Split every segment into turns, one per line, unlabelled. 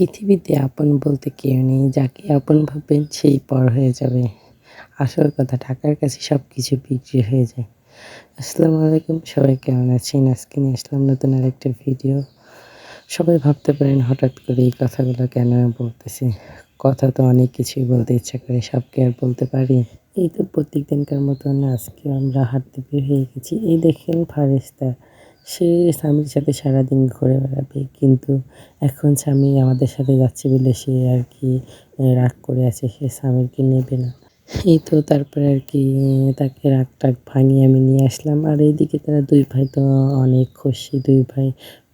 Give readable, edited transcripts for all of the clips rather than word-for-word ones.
পৃথিবীতে আপন বলতে কেউ নেই, যাকে আপন ভাববেন সেই পর হয়ে যাবে। আসল কথা, টাকার কাছে সব কিছু বিক্রি হয়ে যায়। আসসালামু আলাইকুম, সবাই কেমন আছেন? আজকে নিয়ে আসলাম নতুন আরেকটা ভিডিও। সবাই ভাবতে পারেন হঠাৎ করে এই কথাগুলো কেন বলতেছি। কথা তো অনেক কিছুই বলতে ইচ্ছা করে, সব কি আর বলতে পারি? এই তো প্রত্যেক দিনকার মতন আজকে আমরা হাঁটতে বের হয়ে গেছি। এই দেখেন ফারিস্তা, সে স্বামীর সাথে সারাদিন ঘুরে বেড়াবে, কিন্তু এখন স্বামী আমাদের সাথে যাচ্ছে বলে সে আর কি রাগ করে আছে, সে স্বামীরকে নেবে না। এই তো তারপরে আর কি তাকে রাগ টাগ ভাঙিয়ে আমি নিয়ে আসলাম। আর এইদিকে তারা দুই ভাই তো অনেক খুশি, দুই ভাই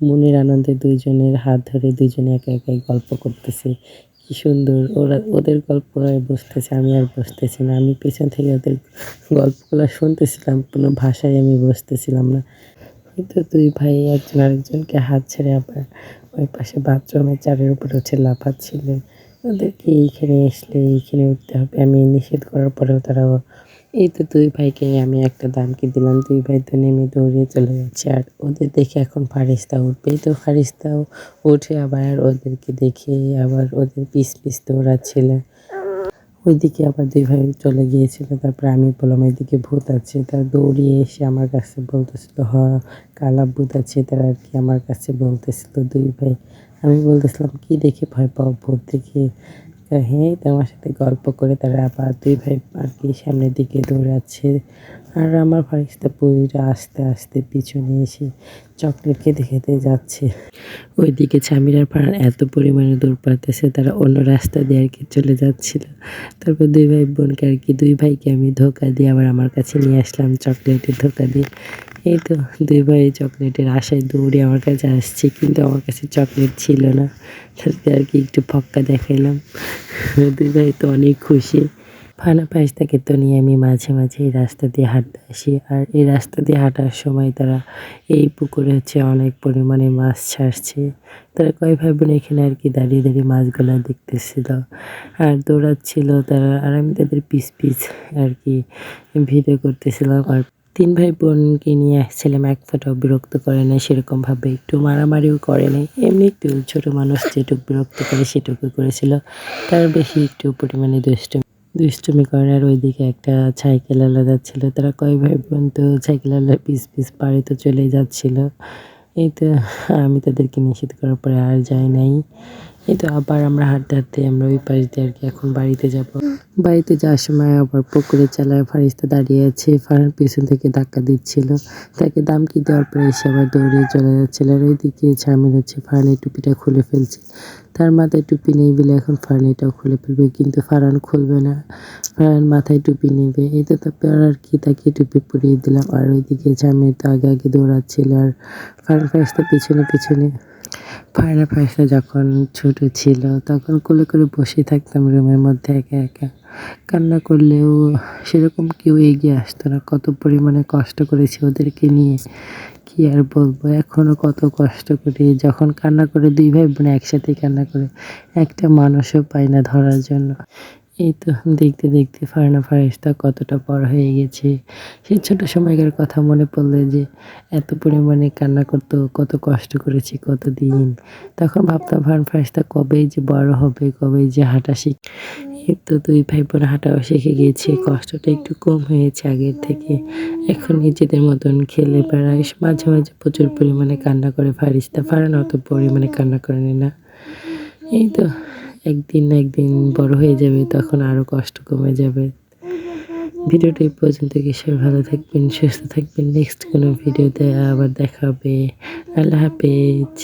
মনের আনন্দে দুইজনের হাত ধরে দুইজনে একা একাই গল্প করতেছে। কি সুন্দর ওদের গল্পটায় বসতেছে, আমি আর বসতেছি না। আমি পেছন থেকে ওদের গল্পগুলো শুনতেছিলাম, কোনো ভাষায় আমি বসতেছিলাম না। কিন্তু দুই ভাই একজন আরেকজনকে হাত ছেড়ে আবার ওই পাশে বাথরুমের চারের উপরে হচ্ছে লাফাচ্ছিল। ওদেরকে এইখানে আসলে এইখানে উঠতে হবে আমি নিষেধ করার পরেও তারাও, এই তো দুই ভাইকে আমি একটা দামকে দিলাম, দুই ভাই তো নেমে দৌড়িয়ে চলে যাচ্ছে। আর ওদের দেখে এখন ফারিস্তা উঠবে, তো ফারিস্তাও উঠে আবার ওদেরকে দেখে আবার ওদের পিছ পিছ দৌড়াচ্ছিল। ওইদিকে আবার দুই ভাই চলে গিয়েছিল। তারপরে আমি বললাম এদিকে ভূত আছে, তারা দৌড়িয়ে এসে আমার কাছে বলতেছিল কালা ভূত আছে, তারা আর কি আমার কাছে বলতেছিল দুই ভাই। আমি বলতেছিলাম কি দেখে ভয় পাও? ভূত দেখে? হ্যাঁ, তো আমার সাথে গল্প করে তারা আবার দুই ভাই আর কি সামনের দিকে দৌড়াচ্ছে। আর আমার ফারিস্তা পুরীরা আস্তে আস্তে পিছনে এসে চকলেট খেতে খেতে যাচ্ছে। ওইদিকে স্বামীরা প্রাণ এত পরিমাণে দৌড় পারতেছে, তারা অন্য রাস্তা দিয়ে আর কি চলে যাচ্ছিল। তারপর দুই ভাই বোনকে আর কি, দুই ভাইকে আমি ধোঁকা দিয়ে আবার আমার কাছে নিয়ে আসলাম চকলেটের ধোঁকা দিয়ে। এই তো দুই ভাই চকলেটের আশায় দৌড়ে আমার কাছে আসছে, কিন্তু আমার কাছে চকলেট ছিল না। তারপরে আর কি একটু ফক্কা দেখাইলাম। দুই ভাই তো অনেক খুশি। ফানা ফারিস্তাকে তো নিয়ে আমি মাঝে মাঝে এই রাস্তা দিয়ে হাঁটতে আসি। আর এই রাস্তা দিয়ে হাঁটার সময় তারা এই পুকুরে হচ্ছে অনেক পরিমাণে মাছ ছাড়ছে। তারা কয় ভাই বোন এখানে আর কি দাঁড়িয়ে দাঁড়িয়ে মাছগুলো দেখতেছিল আর দৌড়াচ্ছিল তারা। আর আমি তাদের পিছ পিছ আর কি ভিডিও করতেছিলাম। আর তিন ভাই বোনকে নিয়ে আসছিলাম, এক ফোঁটাও বিরক্ত করে নাই সেরকমভাবে, একটু মারামারিও করে নাই, এমনি একটু ছোটো মানুষ যেটুকু বিরক্ত করে সেটুকু করেছিল। তার বেশি একটু পরিমাণে দুষ্টুমি করে। আর ওইদিকে একটা সাইকেলওয়ালা যাচ্ছিল, তারা কয় ভাই বোন তো সাইকেলওয়ালা পিছ পিছ পাড়ে তো চলে যাচ্ছিল। এই তো আমি তাদেরকে নিষেধ করার পরে আর যাই নাই। এই তো আবার আমরা হাঁটতে হাঁটতে আমরা ওই পাশ দিয়ে আর কি এখন বাড়িতে যাব। বাড়িতে যাওয়ার সময় আবার পুকুরে চালায় ফারিস্তা দাঁড়িয়ে আছে, ফারান পিছন থেকে ধাক্কা দিচ্ছিল, তাকে দামকি দেওয়ার পরে এসে আবার দৌড়িয়ে চলে যাচ্ছিল। আর ওইদিকে শামিল হচ্ছে ফারানের টুপিটা খুলে ফেলছে। তার মাথায় টুপি নেই বলে এখন ফারান এটাও খুলে ফেলবে, কিন্তু ফারান খুলবে না, ফারান মাথায় টুপি নেবে। এই তো তারপর আর কি তাকে টুপি পরিয়ে দিলাম। আর ওইদিকে শামিল তো আগে আগে দৌড়াচ্ছিল আর ফারান ফারিস্তা পিছনে পিছনে। ফারান ফারিস্তা যখন ছোট ছিল তখন কোলে করে বসে থাকতাম রুমের মধ্যে একা একা, কান্না করলেও সেরকম কেউ এগিয়ে আসতো না। কত পরিমাণে কষ্ট করেছি ওদেরকে নিয়ে, কি আর বলবো। এখনও কত কষ্ট করি, যখন কান্না করে দুই ভাই বোন একসাথে কান্না করে, একটা মানুষও পায় না ধরার জন্য। এই তো দেখতে দেখতে ফারহানা ফারিস্তা কতটা বড় হয়ে গেছে। সেই ছোট সময়কার কথা মনে পড়লে যে এত পরিমাণে কান্না করতো, কত কষ্ট করেছি কতদিন। তখন ভাবতাম ফারহান ফারিস্তা কবেই যে বড় হবে, কবেই যে হাঁটা এই তো দুই ভাই বোন হাঁটাও শিখে গিয়েছে, কষ্টটা একটু কম হয়েছে আগের থেকে। এখন নিজেদের মতন খেলে বেড়ায়, মাঝে মাঝে প্রচুর পরিমাণে কান্না করে ফারিস্তা, ফারহান অত পরিমাণে কান্না করে না। এই তো একদিন না একদিন বড় হয়ে যাবে, তখন আরও কষ্ট কমে যাবে। ভিডিওটা এই পর্যন্ত, সবাই ভালো থাকবেন, সুস্থ থাকবেন। নেক্সট কোনো ভিডিওতে আবার দেখা হবে। আল্লাহ হাফেজ।